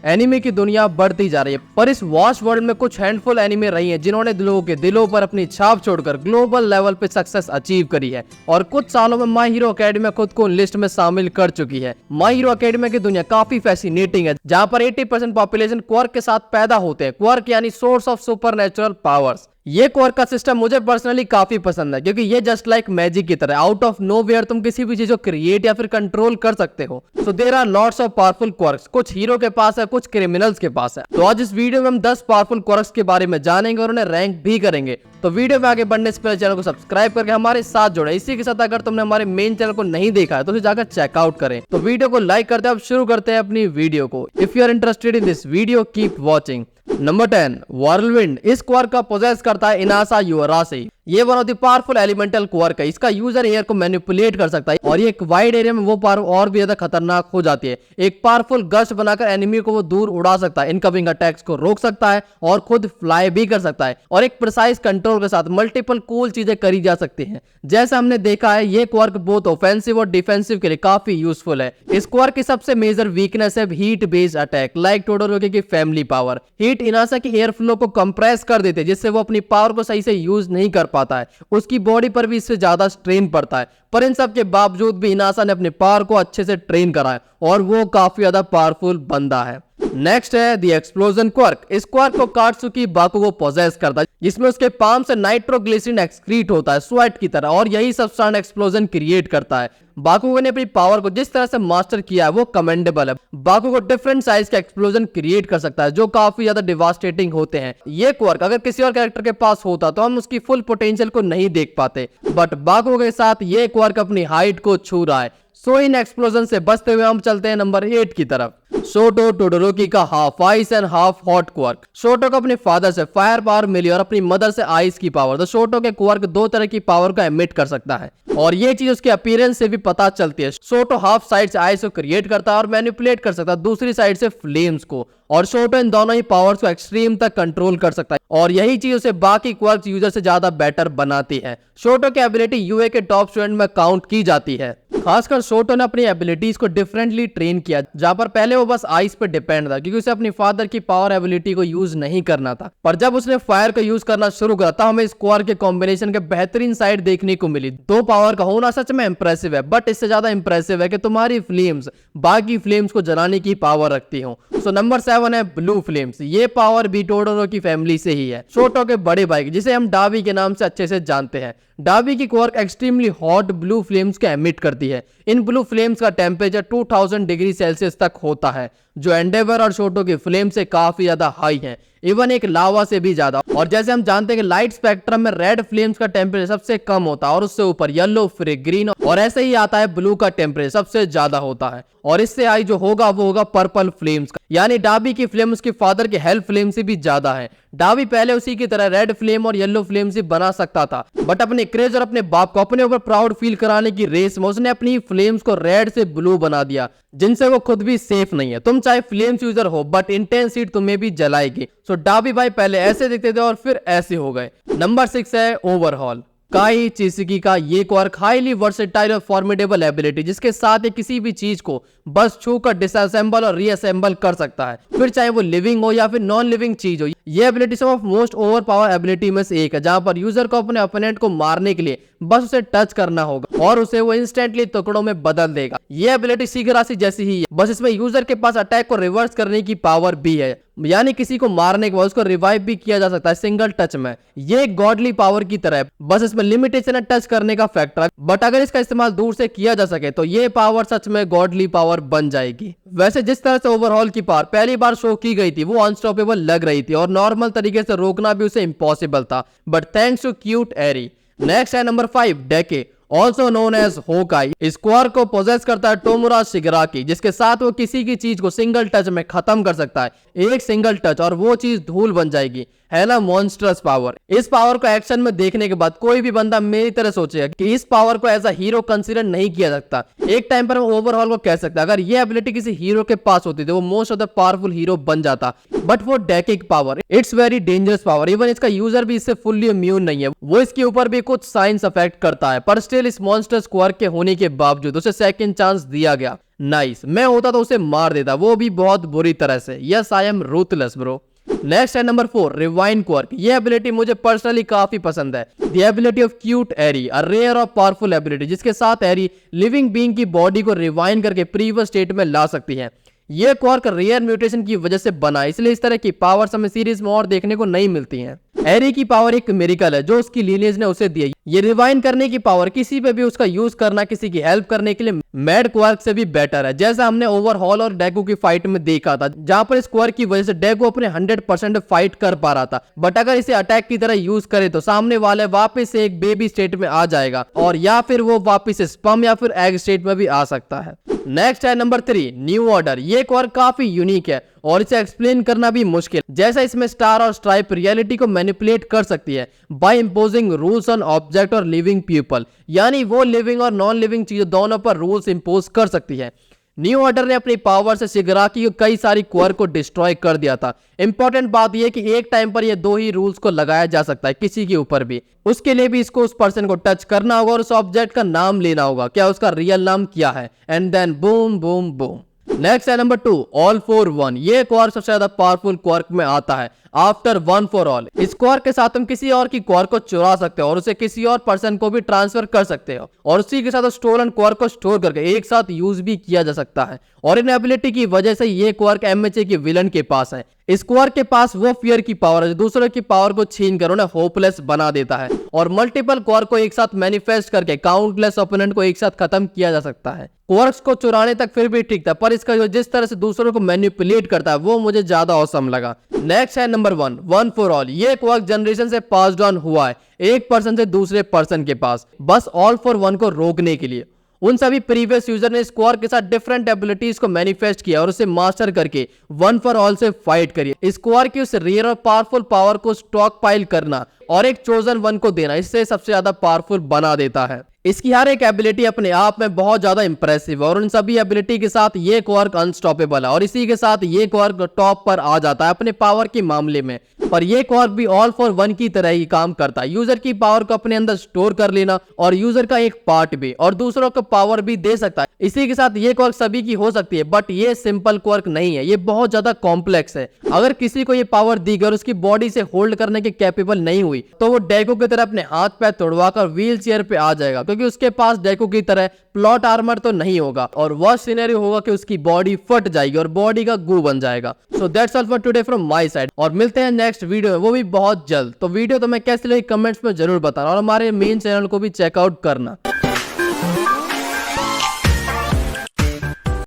Anime की दुनिया बढ़ती जा रही है, पर इस वास्ट वर्ल्ड में कुछ हैंडफुल एनिमे रही हैं जिन्होंने लोगों के दिलों पर अपनी छाप छोड़कर ग्लोबल लेवल पे सक्सेस अचीव करी है और कुछ सालों में माय हीरो एकेडमी खुद को लिस्ट में शामिल कर चुकी है। माय हीरो एकेडमी की दुनिया काफी फैसिनेटिंग है, जहां पर 80% पॉपुलेशन क्वर्क के साथ पैदा होते हैं। क्वर्क यानी सोर्स ऑफ सुपरनेचुरल पावर्स। ये क्वर्क का सिस्टम मुझे पर्सनली काफी पसंद है, क्योंकि ये जस्ट लाइक मैजिक की तरह आउट ऑफ नोवेयर तुम किसी भी चीज को क्रिएट या फिर कंट्रोल कर सकते हो। So there are lots of powerful quirks. कुछ हीरो के पास है, कुछ क्रिमिनल्स के पास है। तो आज इस वीडियो में हम 10 पावरफुल क्वर्क्स के बारे में जानेंगे और उन्हें रैंक भी करेंगे। तो वीडियो में आगे बढ़ने से पहले चैनल को सब्सक्राइब करके हमारे साथ जुड़े। इसी के साथ अगर तुमने हमारे मेन चैनल को नहीं देखा है तो उसे जाकर चेकआउट करें। तो वीडियो को लाइक करते हैं। अब शुरू करते हैं अपनी वीडियो को। If you are interested in this video keep watching. Number 10 whirlwind. इस क्वर्क का पोजेस करता है इनासा यूरासी। ये one of the powerful elemental quirk है। इसका यूजर एयर को मैनिपुलेट कर सकता है और ये एक वाइड एरिया में वो पावर और भी ज्यादा खतरनाक हो जाती है। एक पावरफुल गस्ट बनाकर एनिमी को वो दूर उड़ा सकता है, इनकमिंग अटैक्स को रोक सकता है और खुद फ्लाई भी कर सकता है। और एक प्रिसाइज कंट्रोल के साथ मल्टीपल कूल चीजें करी जा सकती हैं। जैसा हमने देखा है, ये क्वर्क बहुत ऑफेंसिव और डिफेंसिव के लिए काफी यूजफुल है। इस क्वर्क की सबसे मेजर वीकनेस है heat based attack, like Todoroki की फैमिली पावर। हीट इनासा की एयर फ्लो को कंप्रेस कर देते हैं, जिससे वो अपनी पावर को सही से यूज नहीं कर पाता है। उसकी बॉडी पर भी इससे ज्यादा स्ट्रेन पड़ता है, पर इन सब के बावजूद भी इनासा ने अपने पावर को अच्छे से ट्रेन करा है और वो काफी ज्यादा पावरफुल बंदा है। नेक्स्ट है द एक्सप्लोजन क्वर्क। इस क्वर्क को कात्सुकी बाकुगो पोजेस करता है, जिसमें उसके पाम से नाइट्रोग्लिसरीन एक्सक्रीट होता है स्वेट की तरह, और यही सब्सटेंस एक्सप्लोजन क्रिएट करता है। बाकुगो ने अपनी पावर को जिस तरह से मास्टर किया है वो कमेंडेबल है। बाकुगो डिफरेंट साइज का एक्सप्लोजन क्रिएट कर सकता है जो काफी ज्यादा डिवास्टेटिंग होते हैं। ये क्वर्क अगर किसी और कैरेक्टर के पास होता तो हम उसकी फुल पोटेंशियल को नहीं देख पाते, बट बाकुगो के साथ ये क्वर्क अपनी हाइट को छू रहा है। सो इन एक्सप्लोजन से बचते हुए हम चलते हैं नंबर 8 की तरफ। शोटो टोडोरोकी का half ice and half hot quirk. Shoto को अपने फादर से फायर पावर मिली और अपनी मदर से आइस की पावर। तो शोटो के क्वर्क दो तरह की पावर को एमिट कर सकता है और ये चीज उसके अपीयरेंस से भी पता चलती है। शोटो हाफ साइड से आइस को क्रिएट करता है और मैनिपुलेट कर सकता है दूसरी साइड से फ्लेम्स को, और शोटो इन दोनों ही पावर्स को एक्सट्रीम तक कंट्रोल कर सकता है और यही चीज उसे बाकी क्वर्क यूजर से ज्यादा बेटर बनाती है। शोटो की एबिलिटी यूए के टॉप स्टूडेंट में काउंट की जाती है। खासकर शोटो ने अपनी एबिलिटीज को डिफरेंटली ट्रेन किया, जहां पर पहले वो बस आइस पे डिपेंड था क्योंकि उसे अपनी फादर की पावर एबिलिटी को यूज नहीं करना था, पर जब उसने फायर को यूज करना शुरू करा तब हमें इस क्वर्क के कॉम्बिनेशन के बेहतरीन साइड देखने को मिली। दो पावर का होना सच में इंप्रेसिव है, बट इससे ज्यादा इंप्रेसिव है कि तुम्हारी फ्लेम्स बाकी फ्लेम्स को जलाने की पावर रखती हो। सो नंबर 7 है ब्लू फ्लेम्स। ये पावर भी टोडोरोकी की फैमिली से ही है। शोटो के बड़े भाई जिसे हम डाबी के नाम से अच्छे से जानते हैं। डाबी की quirk extremely hot blue flames को एमिट करती है। इन ब्लू फ्लेम्स का टेम्परेचर 2000 डिग्री सेल्सियस तक होता है, जो एंडेवर और शोटो की फ्लेम से काफी ज्यादा हाई है, इवन एक लावा से भी ज्यादा। और जैसे हम जानते हैं कि लाइट स्पेक्ट्रम में रेड फ्लेम्स का टेम्परेचर सबसे कम होता है और उससे ऊपर येलो, फिर ग्रीन, और ऐसे ही आता है ब्लू का टेम्परेचर सबसे ज्यादा होता है, और इससे हाई जो होगा वो होगा पर्पल फ्लेम्स का। यानी डाबी की फ्लेम उसके फादर के हेल्थ फ्लेम से भी ज्यादा है। डाबी पहले उसी की तरह रेड फ्लेम और येलो फ्लेम से बना सकता था, बट अपने क्रेज और अपने बाप को अपने ऊपर प्राउड फील कराने की रेस में उसने अपनी फ्लेम्स को रेड से ब्लू बना दिया, जिनसे वो खुद भी सेफ नहीं है। तुम चाहे फ्लेम्स यूजर हो, बट इंटेंस हीट तुम्हें भी जलाएगी। सो डाबी भाई पहले ऐसे दिखते थे और फिर ऐसे हो गए। नंबर 6 है ओवरहॉल। काई चिसुकी का ये क्वर्क हाईली वर्सेटाइल और फॉर्मिडेबल एबिलिटी, जिसके साथ ये किसी भी चीज को बस छूकर डिसअसेंबल और रीअसेंबल कर सकता है, फिर चाहे वो लिविंग हो या फिर नॉन लिविंग चीज हो। ये एबिलिटी सब of most over power ability में से एक है, जहां पर यूजर को अपने ओपोनेंट को मारने के लिए बस उसे टच करना होगा और उसे वो इंस्टेंटली टुकड़ों में बदल देगा। ये एबिलिटी शिगराशी जैसी ही है, बस इसमें यूजर के पास अटैक को रिवर्स करने की पावर भी है, यानी किसी को मारने के बाद उसको रिवाइव भी किया जा सकता है सिंगल टच में। ये एक गॉडली पावर की तरह है, बस इसमें लिमिटेशन है टच करने का फैक्टर, बट अगर इसका इस्तेमाल दूर से किया जा सके तो ये पावर सच में गॉडली पावर बन जाएगी। वैसे जिस तरह से ओवरऑल की पावर पहली बार शो की गई थी वो अनस्टॉपेबल लग रही थी और नॉर्मल तरीके से रोकना भी उसे इम्पॉसिबल था, but thanks to cute Eri. Next है number 5 decay, also known as Hokai. इस क्वर्क को पोजेस करता है टोमुरा शिगराकी, जिसके साथ वो किसी की चीज को सिंगल टच में खत्म कर सकता है। एक सिंगल टच और वो चीज धूल बन जाएगी। है ना मॉन्स्टरस पावर। इस पावर को एक्शन में देखने के बाद कोई भी बंदा मेरी तरह सोचेगा कि इस पावर को एज अ हीरो कंसीडर नहीं किया सकता। एक टाइम पर हम ओवरऑल को कह सकते हैं अगर ये एबिलिटी किसी हीरो के पास होती तो वो most of the powerful hero बन जाता, बट वो डेकिक power, it's very dangerous power. Even इसका यूजर भी इससे फुल्ली इम्यून नहीं है, वो इसके ऊपर भी कुछ साइंस अफेक्ट करता है, पर स्टिल स्टिल इस मॉन्स्टर्स क्वार्क के होने के बावजूद उसे सेकंड चांस दिया गया। नाइस, मैं होता तो उसे मार देता, वो भी बहुत बुरी तरह से। Yes, I am ruthless bro. Next है नंबर 4, रिवाइंड क्वार्क। ये एबिलिटी मुझे पर्सनली काफी पसंद है। The ability of cute Eri, a rare और पावरफुल एबिलिटी, जिसके साथ एरी लिविंग बीइंग की बॉडी को रिवाइंड करके प्रीवियस स्टेट में ला सकती है। ये क्वार्क रेयर म्यूटेशन की वजह से बना, इसलिए इस तरह की पावर्स हमें सीरीज में और देखने को नहीं मिलती हैं। एरी की पावर एक मिरेकल है जो उसकी लीनियज ने उसे दी है। ये रिवाइंड करने की पावर किसी पे भी उसका यूज करना किसी की हेल्प करने के लिए मैड क्वार्क से भी बेटर है, जैसा हमने ओवरहॉल और डेगो की फाइट में देखा था, जहां पर इस क्वार्क की वजह से डेगो अपने 100% फाइट कर पा रहा था। बट अगर इसे अटैक की तरह यूज करे तो सामने वाले वापस से एक बेबी स्टेट में आ जाएगा, और या फिर वो वापस स्पर्म या फिर एग स्टेट में भी आ सकता है। नेक्स्ट है नंबर 3, न्यू ऑर्डर। ये क्वार्क काफी यूनिक है और इसे एक्सप्लेन करना भी मुश्किल, जैसा इसमें स्टार और स्ट्राइप रियलिटी को मैनिपुलेट कर सकती है by imposing rules on object और लिविंग पीपल, यानी वो लिविंग और नॉन लिविंग चीजों दोनों पर रूल्स इंपोज कर सकती है। न्यू ऑर्डर ने अपनी पावर से शिगराकी की कई सारी क्वार्क को डिस्ट्रॉय कर दिया था। इंपॉर्टेंट बात यह कि एक टाइम पर ये 2 ही रूल्स को लगाया जा सकता है किसी के ऊपर भी। उसके लिए भी इसको उस पर्सन को टच करना होगा और उस ऑब्जेक्ट का नाम लेना होगा, क्या उसका रियल नाम क्या है, and then boom boom boom. Next है नंबर 2, ऑल फॉर वन। ये क्वार्क सबसे ज्यादा पावरफुल क्वार्क में आता है आफ्टर वन फॉर ऑल। इस क्वार्क के साथ हम किसी और की क्वार्क को चुरा सकते हो और उसे किसी और पर्सन को भी ट्रांसफर कर सकते हो, और उसी के साथ स्टोलन क्वार्क को स्टोर करके एक साथ यूज भी किया जा सकता है। और इन एबिलिटी की वजह से ये क्वार्क एमएचए के विलन के पास है। इस क्वार्क के पास वो फियर की पावर है जो दूसरों की पावर को छीन कर उन्हें होपलेस बना देता है, और मल्टीपल क्वार्क को एक साथ मैनिफेस्ट करके काउंटलेस ओपोनेंट को एक साथ खत्म किया जा सकता है। क्वार्क्स को चुराने तक फिर भी ठीक था, पर इसका जो जिस तरह से दूसरों को मैनिपुलेट करता है वो मुझे ज्यादा औसम लगा। नेक्स्ट है नंबर 1, वन फॉर ऑल। ये क्वार्क जनरेशन से पास्ड ऑन हुआ है एक पर्सन से दूसरे पर्सन के पास, बस ऑल फॉर वन को रोकने के लिए। उन सभी प्रीवियस यूजर ने इस क्वार्क के साथ डिफरेंट एबिलिटीज को मैनिफेस्ट किया और उसे मास्टर करके वन फॉर ऑल से फाइट करिए। इस क्वार्क की उस रेयर और पावरफुल पावर को स्टॉक पाइल करना और एक चोजन वन को देना इससे सबसे ज्यादा पावरफुल बना देता है। इसकी हर एक एबिलिटी अपने आप में बहुत ज्यादा इंप्रेसिव है और उन सभी एबिलिटी के साथ ये क्वार्क अनस्टॉपेबल है, और इसी के साथ ये क्वार्क टॉप पर आ जाता है अपने पावर के मामले में। पर ये क्वार्क भी ऑल फॉर वन की तरह ही काम करता है, यूजर की पावर को अपने अंदर स्टोर कर लेना और यूजर का एक पार्ट भी, और दूसरों को पावर भी दे सकता है। इसी के साथ ये क्वार्क सभी की हो सकती है, बट ये सिंपल क्वार्क नहीं है, ये बहुत ज्यादा कॉम्प्लेक्स है। अगर किसी को ये पावर दी गई और उसकी बॉडी से होल्ड करने के कैपेबल नहीं हुई तो वो डेको की तरह अपने हाथ पैर तोड़वाकर व्हील चेयर पे आ जाएगा, क्योंकि उसके पास डेको की तरह प्लॉट आर्मर तो नहीं होगा, और वह सिनेरियो होगा कि उसकी बॉडी फट जाएगी और बॉडी का गू बन जाएगा। So that's all for today from my side, और मिलते हैं नेक्स्ट वीडियो में, वो भी बहुत जल्द। तो वीडियो तुम्हें कैसी लगी कमेंट्स में जरूर बताना, और हमारे मेन चैनल को भी चेकआउट करना।